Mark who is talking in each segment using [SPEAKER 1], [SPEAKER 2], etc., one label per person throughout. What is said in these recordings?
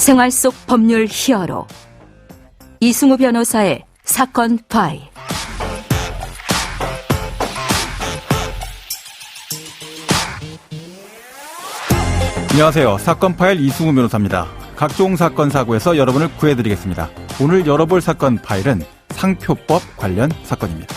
[SPEAKER 1] 생활 속 법률 히어로 이승우 변호사의 사건 파일.
[SPEAKER 2] 안녕하세요. 사건 파일 이승우 변호사입니다. 각종 사건 사고에서 여러분을 구해드리겠습니다. 오늘 열어볼 사건 파일은 상표법 관련 사건입니다.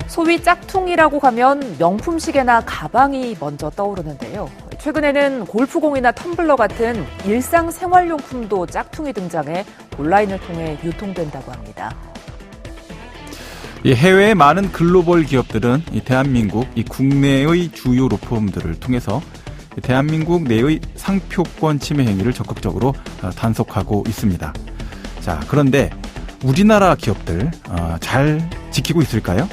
[SPEAKER 3] 소위 짝퉁이라고 하면 명품 시계나 가방이 먼저 떠오르는데요. 최근에는 골프공이나 텀블러 같은 일상생활용품도 짝퉁이 등장해 온라인을 통해 유통된다고 합니다.
[SPEAKER 2] 해외의 많은 글로벌 기업들은 대한민국 국내의 주요 로펌들을 통해서 대한민국 내의 상표권 침해 행위를 적극적으로 단속하고 있습니다. 자, 그런데 우리나라 기업들 잘 지키고 있을까요?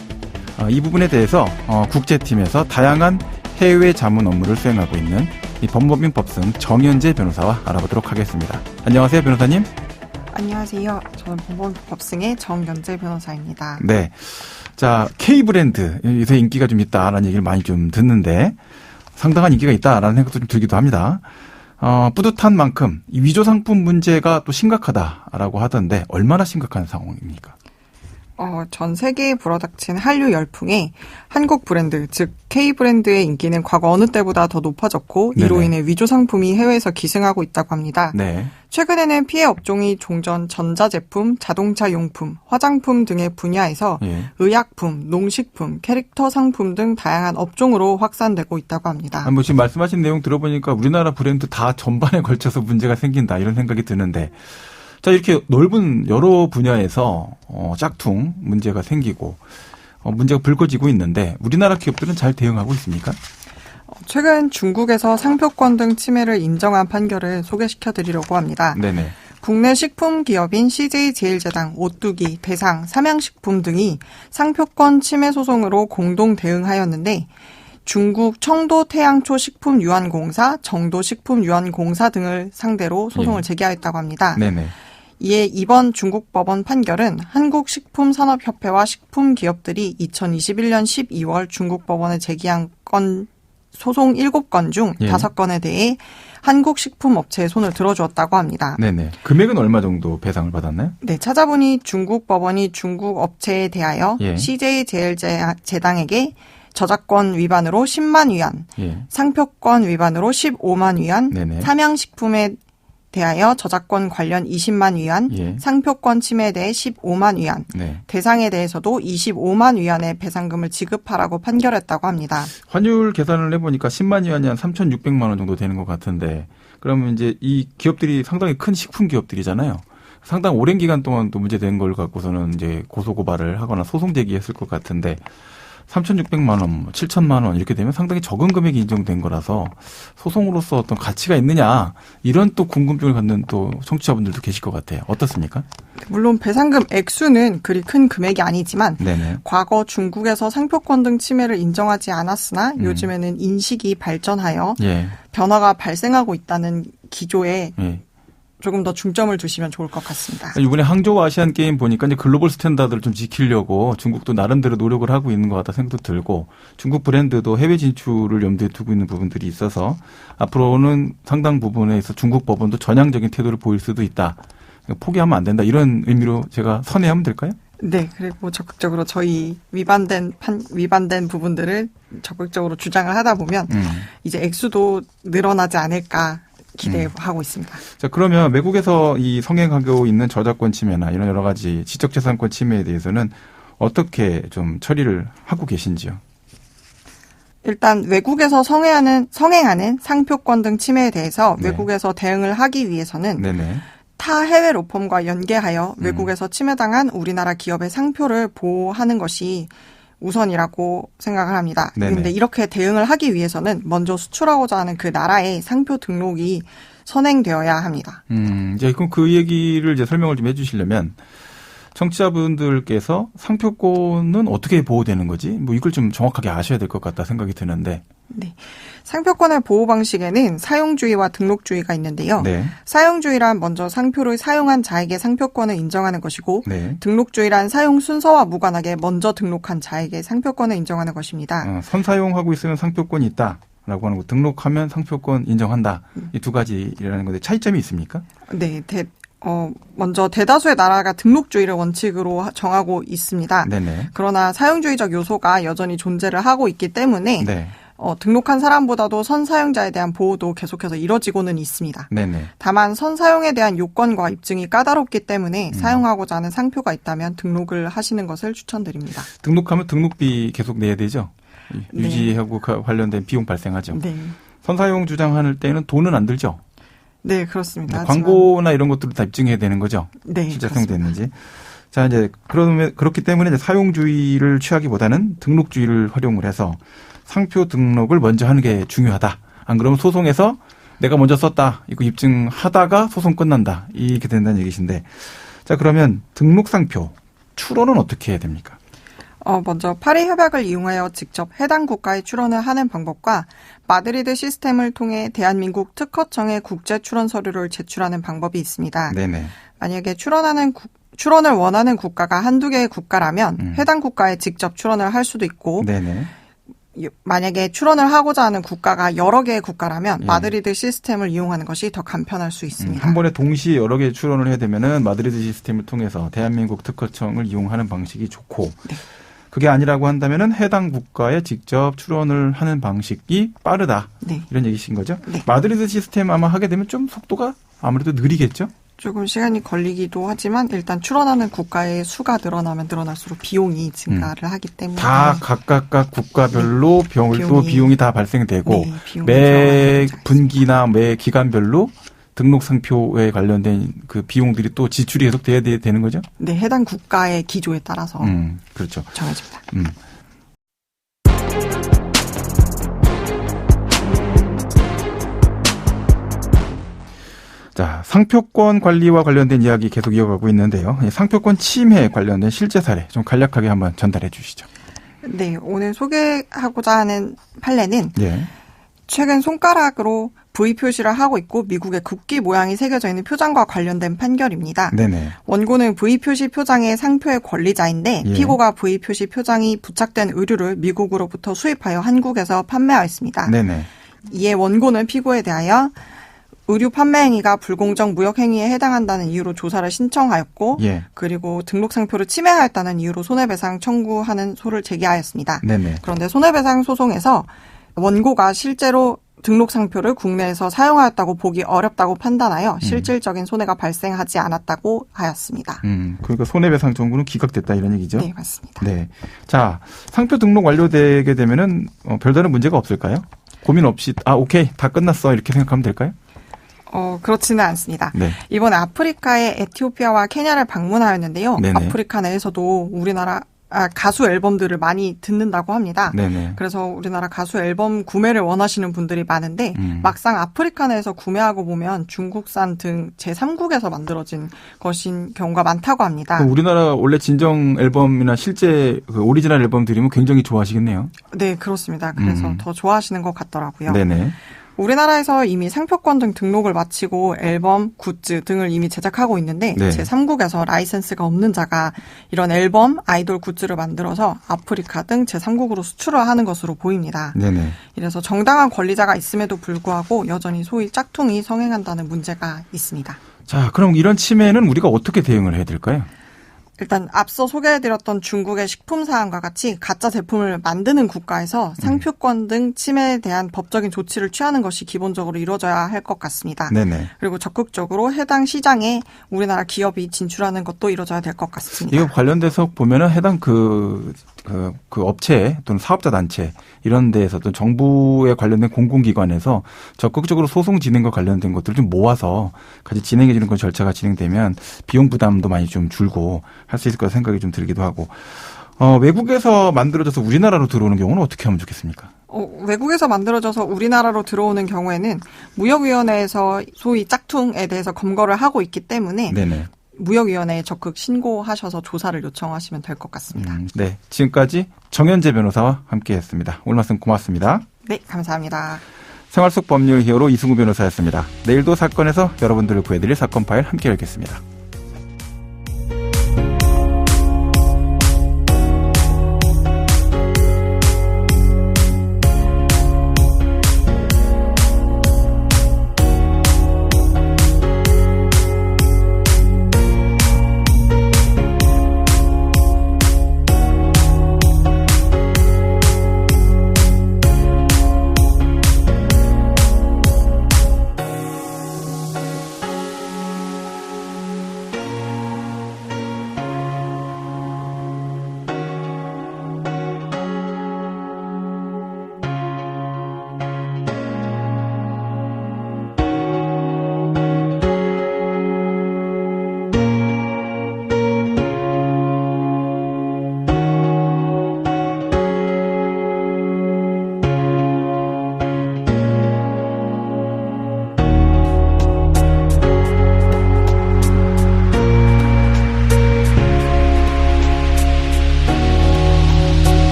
[SPEAKER 2] 이 부분에 대해서 국제팀에서 다양한 해외 자문 업무를 수행하고 있는 법무법인 법승 정현재 변호사와 알아보도록 하겠습니다. 안녕하세요, 변호사님.
[SPEAKER 4] 안녕하세요. 저는 법무법인 법승의 정현재 변호사입니다.
[SPEAKER 2] 네. 자, K브랜드, 요새 인기가 좀 있다라는 얘기를 많이 좀 듣는데 상당한 인기가 있다라는 생각도 좀 들기도 합니다. 뿌듯한 만큼 이 위조 상품 문제가 또 심각하다라고 하던데 얼마나 심각한 상황입니까?
[SPEAKER 4] 전 세계에 불어닥친 한류 열풍에 한국 브랜드, 즉 K브랜드의 인기는 과거 어느 때보다 더 높아졌고
[SPEAKER 2] 네네.
[SPEAKER 4] 이로 인해 위조 상품이 해외에서 기승하고 있다고 합니다.
[SPEAKER 2] 네.
[SPEAKER 4] 최근에는 피해 업종이 종전 전자제품, 자동차 용품, 화장품 등의 분야에서 의약품, 농식품, 캐릭터 상품 등 다양한 업종으로 확산되고 있다고 합니다.
[SPEAKER 2] 지금 말씀하신 내용 들어보니까 우리나라 브랜드 다 전반에 걸쳐서 문제가 생긴다 이런 생각이 드는데 자, 이렇게 넓은 여러 분야에서 짝퉁 문제가 생기고 문제가 불거지고 있는데 우리나라 기업들은 잘 대응하고 있습니까?
[SPEAKER 4] 최근 중국에서 상표권 등 침해를 인정한 판결을 소개시켜드리려고 합니다.
[SPEAKER 2] 네네.
[SPEAKER 4] 국내 식품 기업인 CJ제일제당, 오뚜기, 대상, 삼양식품 등이 상표권 침해 소송으로 공동 대응하였는데 중국 청도태양초 식품유한공사, 정도식품유한공사 등을 상대로 소송을 제기하였다고 합니다.
[SPEAKER 2] 네네.
[SPEAKER 4] 이에 이번 중국 법원 판결은 한국식품산업협회와 식품기업들이 2021년 12월 중국 법원에 제기한 소송 7건 중 5건에 대해 한국식품업체의 손을 들어주었다고 합니다.
[SPEAKER 2] 네네. 금액은 얼마 정도 배상을 받았나요?
[SPEAKER 4] 네, 찾아보니 중국 법원이 중국 업체에 대하여 CJ제일제당에게 저작권 위반으로 10만 위안, 상표권 위반으로 15만 위안,
[SPEAKER 2] 네네.
[SPEAKER 4] 삼양식품에 대하여 저작권 관련 20만 위안, 상표권 침해에 대해 15만 위안, 대상에 대해서도 25만 위안의 배상금을 지급하라고 판결했다고 합니다.
[SPEAKER 2] 환율 계산을 해보니까 10만 위안이 한 3,600만 원 정도 되는 것 같은데 그러면 이제 이 기업들이 상당히 큰 식품 기업들이잖아요. 상당히 오랜 기간 동안 또 문제된 걸 갖고서는 이제 고소고발을 하거나 소송 제기했을 것 같은데 3,600만 원, 7,000만 원 이렇게 되면 상당히 적은 금액이 인정된 거라서 소송으로서 어떤 가치가 있느냐 이런 또 궁금증을 갖는 또 청취자분들도 계실 것 같아요. 어떻습니까?
[SPEAKER 4] 물론 배상금 액수는 그리 큰 금액이 아니지만 과거 중국에서 상표권 등 침해를 인정하지 않았으나 요즘에는 인식이 발전하여 변화가 발생하고 있다는 기조에 조금 더 중점을 두시면 좋을 것 같습니다.
[SPEAKER 2] 이번에 항저우 아시안 게임 보니까 이제 글로벌 스탠다드를 좀 지키려고 중국도 나름대로 노력을 하고 있는 것 같다 생각도 들고 중국 브랜드도 해외 진출을 염두에 두고 있는 부분들이 있어서 앞으로는 상당 부분에서 중국 법원도 전향적인 태도를 보일 수도 있다. 포기하면 안 된다. 이런 의미로 제가 선회하면 될까요?
[SPEAKER 4] 네, 그리고 적극적으로 저희 위반된 부분들을 적극적으로 주장을 하다 보면 이제 액수도 늘어나지 않을까. 기대하고 있습니다.
[SPEAKER 2] 자, 그러면 외국에서 이 성행하고 있는 저작권 침해나 이런 여러 가지 지적재산권 침해에 대해서는 어떻게 좀 처리를 하고 계신지요?
[SPEAKER 4] 일단 외국에서 성행하는 상표권 등 침해에 대해서 외국에서 대응을 하기 위해서는 타 해외 로펌과 연계하여 외국에서 침해당한 우리나라 기업의 상표를 보호하는 것이 우선이라고 생각을 합니다. 그런데 이렇게 대응을 하기 위해서는 먼저 수출하고자 하는 그 나라의 상표 등록이 선행되어야 합니다.
[SPEAKER 2] 이제 그럼 그 얘기를 이제 설명을 좀 해주시려면 청취자분들께서 상표권은 어떻게 보호되는 거지? 뭐 이걸 좀 정확하게 아셔야 될 것 같다 생각이 드는데.
[SPEAKER 4] 네. 상표권의 보호 방식에는 사용주의와 등록주의가 있는데요. 네. 사용주의란 먼저 상표를 사용한 자에게 상표권을 인정하는 것이고 네. 등록주의란 사용 순서와 무관하게 먼저 등록한 자에게 상표권을 인정하는 것입니다.
[SPEAKER 2] 선사용하고 있으면 상표권이 있다라고 하는 거, 등록하면 상표권 인정한다. 이 두 가지라는 건데 차이점이 있습니까?
[SPEAKER 4] 네. 먼저 대다수의 나라가 등록주의를 원칙으로 정하고 있습니다. 네네. 그러나 사용주의적 요소가 여전히 존재를 하고 있기 때문에 네. 등록한 사람보다도 선사용자에 대한 보호도 계속해서 이뤄지고는 있습니다. 네네. 다만 선사용에 대한 요건과 입증이 까다롭기 때문에 사용하고자 하는 상표가 있다면 등록을 하시는 것을 추천드립니다.
[SPEAKER 2] 등록하면 등록비 계속 내야 되죠? 네. 유지하고 관련된 비용 발생하죠. 네. 선사용 주장할 때는 돈은 안 들죠?
[SPEAKER 4] 네, 그렇습니다.
[SPEAKER 2] 광고나 이런 것들을 다 입증해야 되는 거죠?
[SPEAKER 4] 네,
[SPEAKER 2] 실제 사용됐는지. 자, 이제 그렇기 때문에 이제 사용주의를 취하기보다는 등록주의를 활용을 해서 상표 등록을 먼저 하는 게 중요하다. 안 그러면 소송에서 내가 먼저 썼다. 이거 입증하다가 소송 끝난다. 이렇게 된다는 얘기신데. 자, 그러면 등록 상표 출원은 어떻게 해야 됩니까?
[SPEAKER 4] 먼저 파리 협약을 이용하여 직접 해당 국가에 출원을 하는 방법과 마드리드 시스템을 통해 대한민국 특허청에 국제 출원 서류를 제출하는 방법이 있습니다. 네네. 만약에 출원을 원하는 국가가 한두 개의 국가라면 해당 국가에 직접 출원을 할 수도 있고 네네. 만약에 출원을 하고자 하는 국가가 여러 개의 국가라면 마드리드 시스템을 이용하는 것이 더 간편할 수 있습니다.
[SPEAKER 2] 한 번에 동시에 여러 개 출원을 해야 되면은 마드리드 시스템을 통해서 대한민국 특허청을 이용하는 방식이 좋고 네. 그게 아니라고 한다면은 해당 국가에 직접 출원을 하는 방식이 빠르다. 네. 이런 얘기신 거죠? 네. 마드리드 시스템 아마 하게 되면 좀 속도가 아무래도 느리겠죠?
[SPEAKER 4] 조금 시간이 걸리기도 하지만 일단 출원하는 국가의 수가 늘어나면 늘어날수록 비용이 증가를 하기 때문에
[SPEAKER 2] 다 각각 국가별로 네. 비용이 다 발생되고 네, 매 분기나 매 기간별로 등록 상표에 관련된 그 비용들이 또 지출이 계속 돼야 되는 거죠?
[SPEAKER 4] 네, 해당 국가의 기조에 따라서
[SPEAKER 2] 그렇죠.
[SPEAKER 4] 정해집니다.
[SPEAKER 2] 자, 상표권 관리와 관련된 이야기 계속 이어가고 있는데요. 상표권 침해 관련된 실제 사례 좀 간략하게 한번 전달해 주시죠.
[SPEAKER 4] 네, 오늘 소개하고자 하는 판례는 최근 손가락으로 V 표시를 하고 있고 미국의 국기 모양이 새겨져 있는 표장과 관련된 판결입니다. 네네. 원고는 V 표시 표장의 상표의 권리자인데 피고가 V 표시 표장이 부착된 의류를 미국으로부터 수입하여 한국에서 판매하였습니다. 네네. 이에 원고는 피고에 대하여 의류 판매 행위가 불공정 무역 행위에 해당한다는 이유로 조사를 신청하였고 그리고 등록 상표를 침해하였다는 이유로 손해배상 청구하는 소를 제기하였습니다. 네네. 그런데 손해배상 소송에서 원고가 실제로 등록 상표를 국내에서 사용하였다고 보기 어렵다고 판단하여 실질적인 손해가 발생하지 않았다고 하였습니다.
[SPEAKER 2] 그러니까 손해배상 청구는 기각됐다 이런 얘기죠?
[SPEAKER 4] 네, 맞습니다.
[SPEAKER 2] 네. 자, 상표 등록 완료되게 되면은 별다른 문제가 없을까요? 고민 없이 오케이 다 끝났어 이렇게 생각하면 될까요?
[SPEAKER 4] 그렇지는 않습니다. 네. 이번에 아프리카의 에티오피아와 케냐를 방문하였는데요. 네네. 아프리카 내에서도 우리나라 가수 앨범들을 많이 듣는다고 합니다. 네네. 그래서 우리나라 가수 앨범 구매를 원하시는 분들이 많은데 막상 아프리카 내에서 구매하고 보면 중국산 등 제3국에서 만들어진 것인 경우가 많다고 합니다.
[SPEAKER 2] 우리나라 원래 진정 앨범이나 실제 그 오리지널 앨범 들으면 굉장히 좋아하시겠네요.
[SPEAKER 4] 네, 그렇습니다. 그래서 더 좋아하시는 것 같더라고요.
[SPEAKER 2] 네네.
[SPEAKER 4] 우리나라에서 이미 상표권 등 등록을 마치고 앨범, 굿즈 등을 이미 제작하고 있는데 제3국에서 라이센스가 없는 자가 이런 앨범, 아이돌 굿즈를 만들어서 아프리카 등 제3국으로 수출을 하는 것으로 보입니다. 네네. 이래서 정당한 권리자가 있음에도 불구하고 여전히 소위 짝퉁이 성행한다는 문제가 있습니다.
[SPEAKER 2] 자, 그럼 이런 침해는 우리가 어떻게 대응을 해야 될까요?
[SPEAKER 4] 일단 앞서 소개해드렸던 중국의 식품 사안과 같이 가짜 제품을 만드는 국가에서 상표권 등 침해에 대한 법적인 조치를 취하는 것이 기본적으로 이루어져야 할 것 같습니다. 네네. 그리고 적극적으로 해당 시장에 우리나라 기업이 진출하는 것도 이루어져야 될 것 같습니다.
[SPEAKER 2] 이거 관련돼서 보면은 해당 그 업체 또는 사업자 단체 이런 데에서도 정부에 관련된 공공기관에서 적극적으로 소송 진행과 관련된 것들을 좀 모아서 같이 진행해 주는 그런 절차가 진행되면 비용 부담도 많이 좀 줄고 할 수 있을 거라 생각이 좀 들기도 하고 외국에서 만들어져서 우리나라로 들어오는 경우는 어떻게 하면 좋겠습니까?
[SPEAKER 4] 외국에서 만들어져서 우리나라로 들어오는 경우에는 무역위원회에서 소위 짝퉁에 대해서 검거를 하고 있기 때문에 네네. 무역위원회에 적극 신고하셔서 조사를 요청하시면 될 것 같습니다.
[SPEAKER 2] 네, 지금까지 정현재 변호사와 함께했습니다. 오늘 말씀 고맙습니다.
[SPEAKER 4] 네, 감사합니다.
[SPEAKER 2] 생활 속 법률 히어로 이승우 변호사였습니다. 내일도 사건에서 여러분들을 구해드릴 사건 파일 함께 열겠습니다.